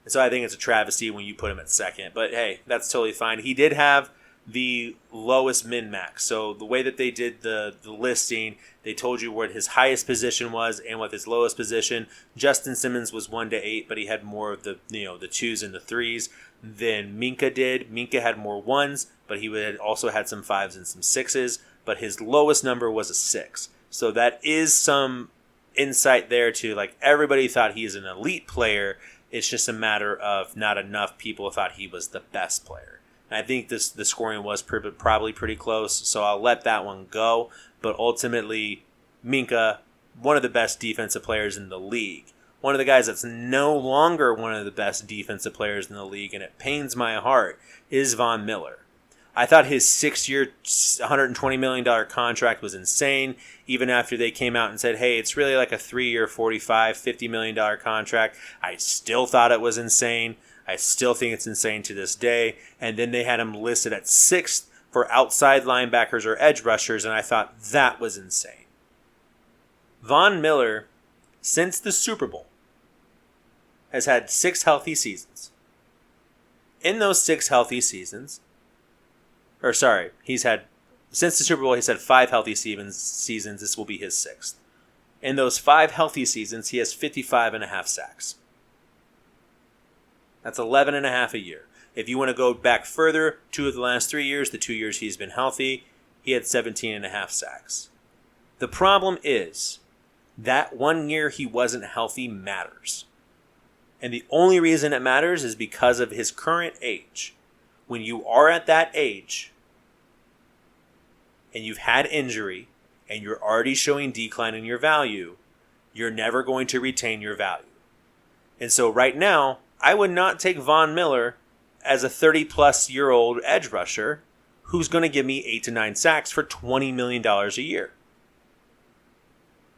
And so I think it's a travesty when you put him at second. But hey, that's totally fine. He did have the lowest min-max. So the way that they did the listing, they told you what his highest position was and what his lowest position. Justin Simmons was 1 to 8, but he had more of the 2s and the 3s. than Minka did. Minka had more 1s, but he had also had some 5s and some 6s, but his lowest number was a 6. So that is some insight there to, like, everybody thought he is an elite player. It's just a matter of not enough people thought he was the best player. And I think the scoring was probably pretty close, so I'll let that one go. But ultimately, Minka, one of the best defensive players in the league. One of the guys that's no longer one of the best defensive players in the league, and it pains my heart, is Von Miller. I thought his 6-year, $120 million contract was insane, even after they came out and said, hey, it's really like a 3-year, $50 million contract. I still thought it was insane. I still think it's insane to this day. And then they had him listed at 6th for outside linebackers or edge rushers, and I thought that was insane. Von Miller, since the Super Bowl, has had 6 healthy seasons. In those 6 healthy seasons, since the Super Bowl, he's had 5 healthy seasons. This will be his 6th. In those 5 healthy seasons, he has 55.5 sacks. That's 11.5 a year. If you want to go back further, 2 of the last 3 years, the 2 years he's been healthy, he had 17.5 sacks. The problem is that 1 year he wasn't healthy matters. And the only reason it matters is because of his current age. When you are at that age, and you've had injury, and you're already showing decline in your value, you're never going to retain your value. And so right now, I would not take Von Miller as a 30-plus-year-old edge rusher who's going to give me 8 to 9 sacks for $20 million a year.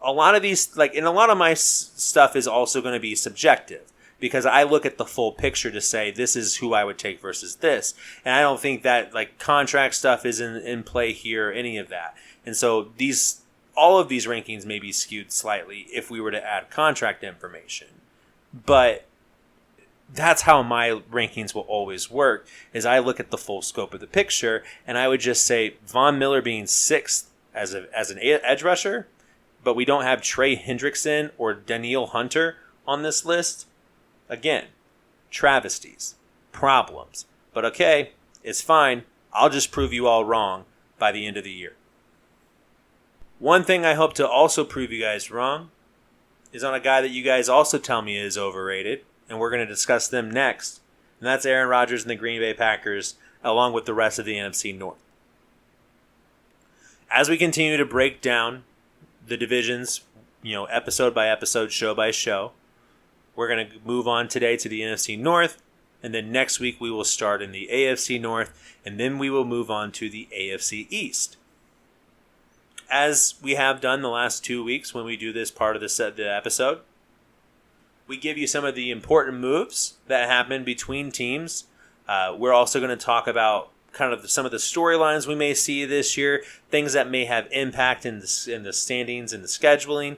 A lot of these, and a lot of my stuff is also going to be subjective, because I look at the full picture to say this is who I would take versus this. And I don't think that contract stuff is in play here, any of that. And so all of these rankings may be skewed slightly if we were to add contract information. But that's how my rankings will always work, is I look at the full scope of the picture, and I would just say Von Miller being 6th as an edge rusher, but we don't have Trey Hendrickson or Danielle Hunter on this list. Again, travesties, problems. But okay, it's fine. I'll just prove you all wrong by the end of the year. One thing I hope to also prove you guys wrong is on a guy that you guys also tell me is overrated, and we're going to discuss them next. And that's Aaron Rodgers and the Green Bay Packers, along with the rest of the NFC North. As we continue to break down the divisions, episode by episode, show by show, we're going to move on today to the NFC North, and then next week we will start in the AFC North, and then we will move on to the AFC East. As we have done the last 2 weeks when we do this part of the episode, we give you some of the important moves that happen between teams. We're also going to talk about kind of some of the storylines we may see this year, things that may have impact in the standings and the scheduling.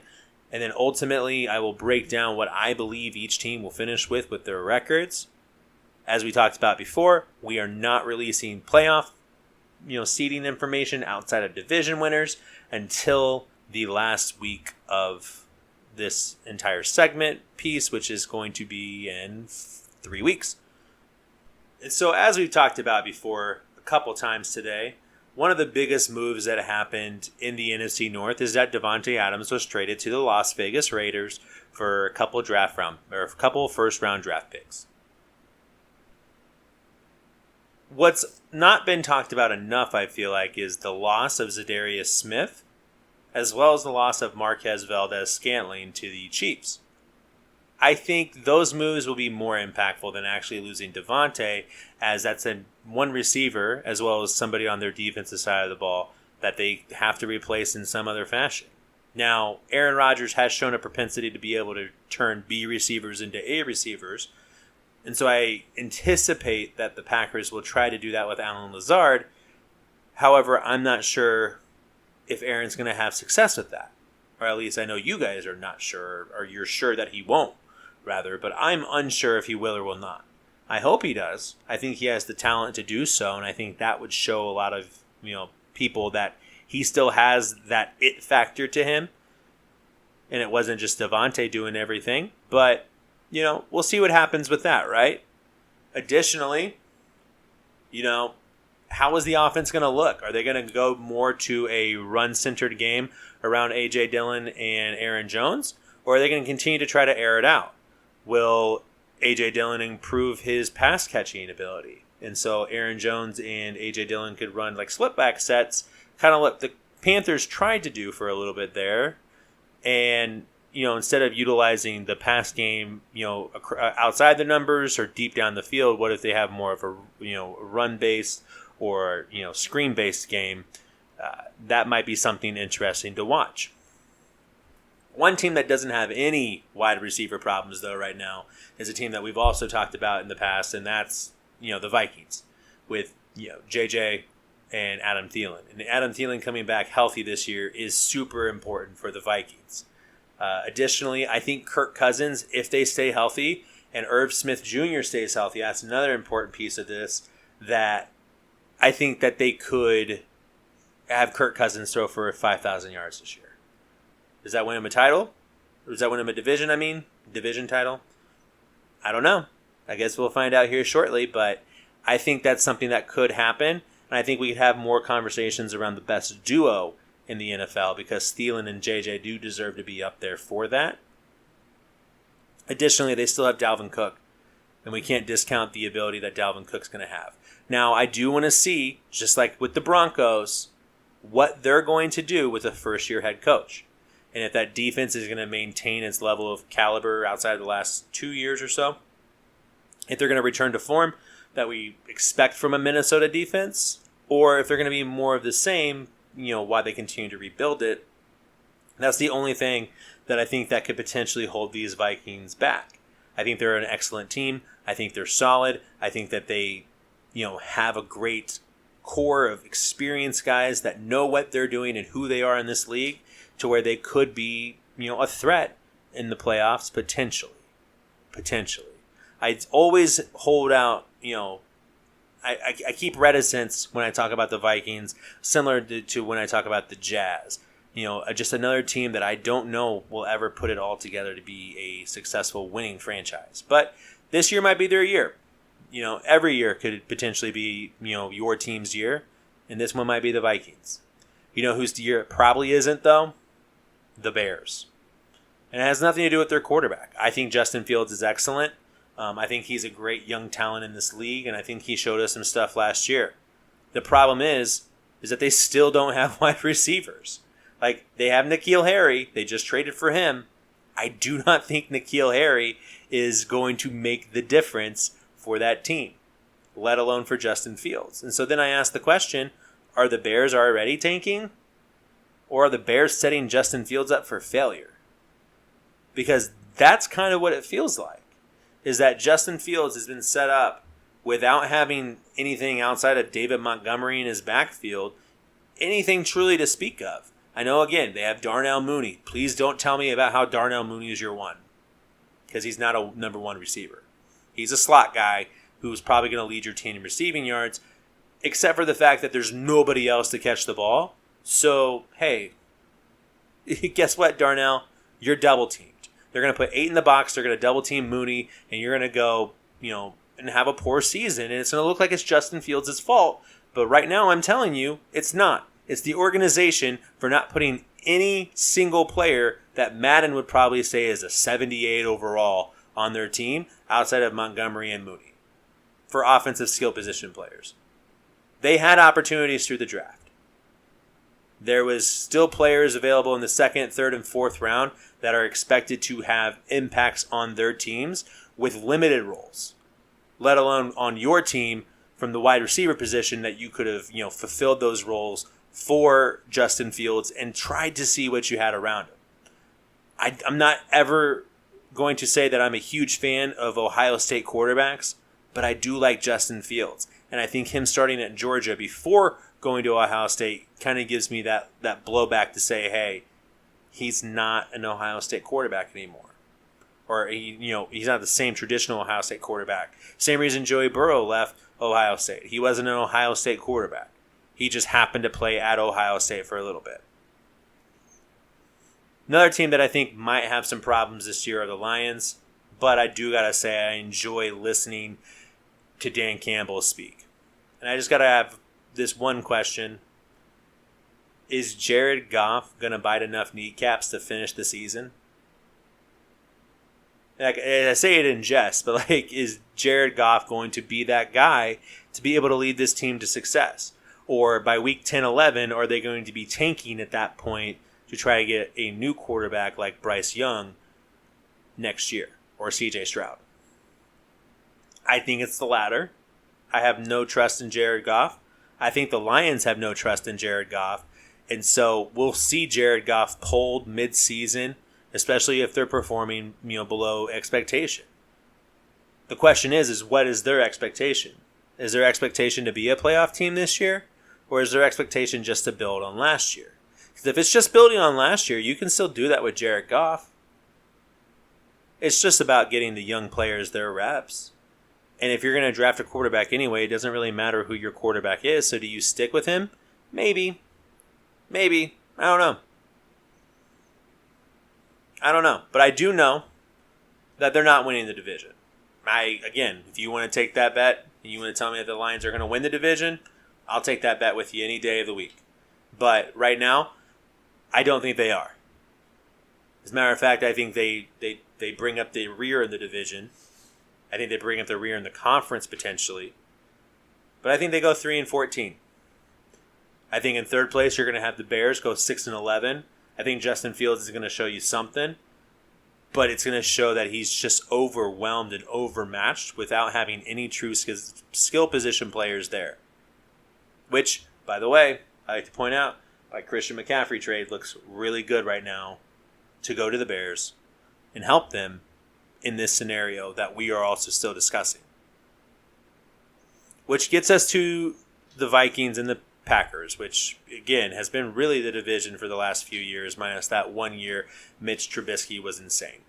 And then ultimately, I will break down what I believe each team will finish with their records. As we talked about before, we are not releasing playoff, seeding information outside of division winners until the last week of this entire segment piece, which is going to be in 3 weeks. And so, as we've talked about before a couple times today, one of the biggest moves that happened in the NFC North is that Davante Adams was traded to the Las Vegas Raiders for a couple first-round draft picks. What's not been talked about enough, I feel like, is the loss of Zadarius Smith, as well as the loss of Marquez Valdez-Scantling to the Chiefs. I think those moves will be more impactful than actually losing Davante, as that's one receiver, as well as somebody on their defensive side of the ball, that they have to replace in some other fashion. Now, Aaron Rodgers has shown a propensity to be able to turn B receivers into A receivers, and so I anticipate that the Packers will try to do that with Allen Lazard. However, I'm not sure if Aaron's going to have success with that. Or at least I know you guys are not sure, or you're sure that he won't, rather. But I'm unsure if he will or will not. I hope he does. I think he has the talent to do so, and I think that would show a lot of people that he still has that it factor to him. And it wasn't just Davante doing everything. But, we'll see what happens with that, right? Additionally, how is the offense going to look? Are they going to go more to a run-centered game around A.J. Dillon and Aaron Jones? Or are they going to continue to try to air it out? Will A.J. Dillon improve his pass-catching ability? And so Aaron Jones and A.J. Dillon could run like slip-back sets, kind of what the Panthers tried to do for a little bit there. And, instead of utilizing the pass game, outside the numbers or deep down the field, what if they have more of a, run-based or, screen-based game? That might be something interesting to watch. One team that doesn't have any wide receiver problems, though, right now is a team that we've also talked about in the past, and that's, the Vikings with, JJ and Adam Thielen. And Adam Thielen coming back healthy this year is super important for the Vikings. Additionally, I think Kirk Cousins, if they stay healthy, and Irv Smith Jr. stays healthy, that's another important piece of this, that I think that they could have Kirk Cousins throw for 5,000 yards this year. Does that win him a title? Or does that win him a division, division title? I don't know. I guess we'll find out here shortly, but I think that's something that could happen, and I think we could have more conversations around the best duo in the NFL because Thielen and JJ do deserve to be up there for that. Additionally, they still have Dalvin Cook, and we can't discount the ability that Dalvin Cook's going to have. Now, I do want to see, just like with the Broncos, what they're going to do with a first-year head coach. And if that defense is going to maintain its level of caliber outside of the last 2 years or so, if they're going to return to form that we expect from a Minnesota defense, or if they're going to be more of the same, while they continue to rebuild it, that's the only thing that I think that could potentially hold these Vikings back. I think they're an excellent team. I think they're solid. I think that they, have a great core of experienced guys that know what they're doing and who they are in this league, to where they could be, a threat in the playoffs potentially. I always hold out, I keep reticence when I talk about the Vikings, similar to when I talk about the Jazz. Just another team that I don't know will ever put it all together to be a successful winning franchise. But this year might be their year. Every year could potentially be, your team's year, and this one might be the Vikings. Whose year it probably isn't, though? The Bears. And it has nothing to do with their quarterback. I think Justin Fields is excellent. I think he's a great young talent in this league, and I think he showed us some stuff last year. The problem is that they still don't have wide receivers. Like, they have N'Keal Harry. They just traded for him. I do not think N'Keal Harry is going to make the difference for that team, let alone for Justin Fields. And so then I ask the question, are the Bears already tanking? Or are the Bears setting Justin Fields up for failure? Because that's kind of what it feels like, is that Justin Fields has been set up without having anything outside of David Montgomery in his backfield, anything truly to speak of. I know, again, they have Darnell Mooney. Please don't tell me about how Darnell Mooney is your one, because he's not a number one receiver. He's a slot guy who's probably going to lead your team in receiving yards, except for the fact that there's nobody else to catch the ball. So, hey, guess what, Darnell? You're double-teamed. They're going to put 8 in the box. They're going to double-team Mooney, and you're going to go, and have a poor season. And it's going to look like it's Justin Fields' fault. But right now, I'm telling you, it's not. It's the organization for not putting any single player that Madden would probably say is a 78 overall on their team outside of Montgomery and Mooney for offensive skill position players. They had opportunities through the draft. There was still players available in the second, third, and fourth round that are expected to have impacts on their teams with limited roles, let alone on your team from the wide receiver position that you could have, fulfilled those roles for Justin Fields and tried to see what you had around him. I'm not ever going to say that I'm a huge fan of Ohio State quarterbacks, but I do like Justin Fields. And I think him starting at Georgia before going to Ohio State kind of gives me that blowback to say, hey, he's not an Ohio State quarterback anymore. Or, he's not the same traditional Ohio State quarterback. Same reason Joey Burrow left Ohio State. He wasn't an Ohio State quarterback. He just happened to play at Ohio State for a little bit. Another team that I think might have some problems this year are the Lions. But I do got to say I enjoy listening to Dan Campbell speak. And I just got to have this one question. Is Jared Goff going to bite enough kneecaps to finish the season? Like, I say it in jest, but like, is Jared Goff going to be that guy to be able to lead this team to success? Or by week 10, 11, are they going to be tanking at that point to try to get a new quarterback like Bryce Young next year or CJ Stroud? I think it's the latter. I have no trust in Jared Goff. I think the Lions have no trust in Jared Goff. And so we'll see Jared Goff pulled mid-season, especially if they're performing, below expectation. The question is what is their expectation? Is their expectation to be a playoff team this year? Or is their expectation just to build on last year? Because if it's just building on last year, you can still do that with Jared Goff. It's just about getting the young players their reps. And if you're going to draft a quarterback anyway, it doesn't really matter who your quarterback is. So do you stick with him? Maybe. I don't know. But I do know that they're not winning the division. Again, if you want to take that bet and you want to tell me that the Lions are going to win the division, I'll take that bet with you any day of the week. But right now, I don't think they are. As a matter of fact, I think they bring up the rear in the division. I think they bring up the rear in the conference potentially. But I think they go 3-14. I think in third place, you're going to have the Bears go 6-11. I think Justin Fields is going to show you something. But it's going to show that he's just overwhelmed and overmatched without having any true skill position players there. Which, by the way, I like to point out, my Christian McCaffrey trade looks really good right now to go to the Bears and help them in this scenario that we are also still discussing. Which gets us to the Vikings and the Packers, which, again, has been really the division for the last few years, minus that 1 year Mitch Trubisky was insane.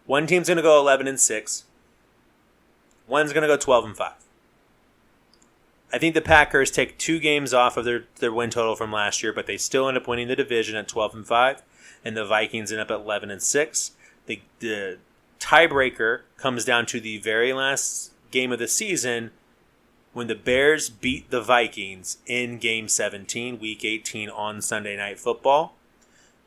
One team's going to go 11-6. One's going to go 12-5. I think the Packers take 2 games off of their win total from last year, but they still end up winning the division at 12-5, and the Vikings end up at 11-6. The tiebreaker comes down to the very last game of the season when the Bears beat the Vikings in Game 17, Week 18 on Sunday Night Football.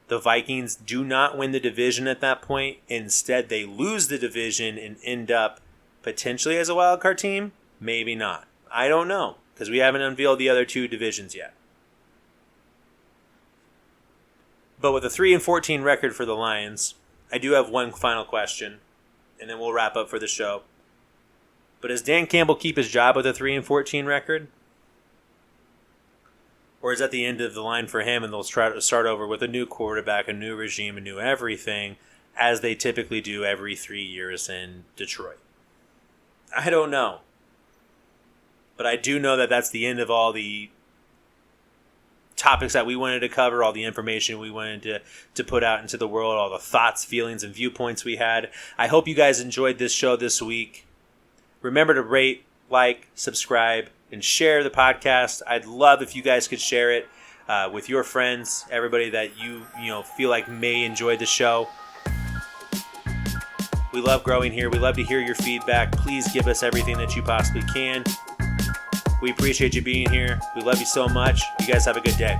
The Vikings do not win the division at that point. Instead, they lose the division and end up potentially as a wild card team. Maybe not. I don't know, because we haven't unveiled the other 2 divisions yet. But with a 3-14 record for the Lions, I do have one final question, and then we'll wrap up for the show. But does Dan Campbell keep his job with a 3-14 record? Or is that the end of the line for him and they'll try to start over with a new quarterback, a new regime, a new everything, as they typically do every 3 years in Detroit? I don't know. But I do know that that's the end of all the topics that we wanted to cover, all the information we wanted to put out into the world, all the thoughts, feelings, and viewpoints we had. I hope you guys enjoyed this show this week. Remember to rate, like, subscribe, and share the podcast. I'd love if you guys could share it with your friends, everybody that you feel like may enjoy the show. We love growing here. We love to hear your feedback. Please give us everything that you possibly can. We appreciate you being here. We love you so much. You guys have a good day.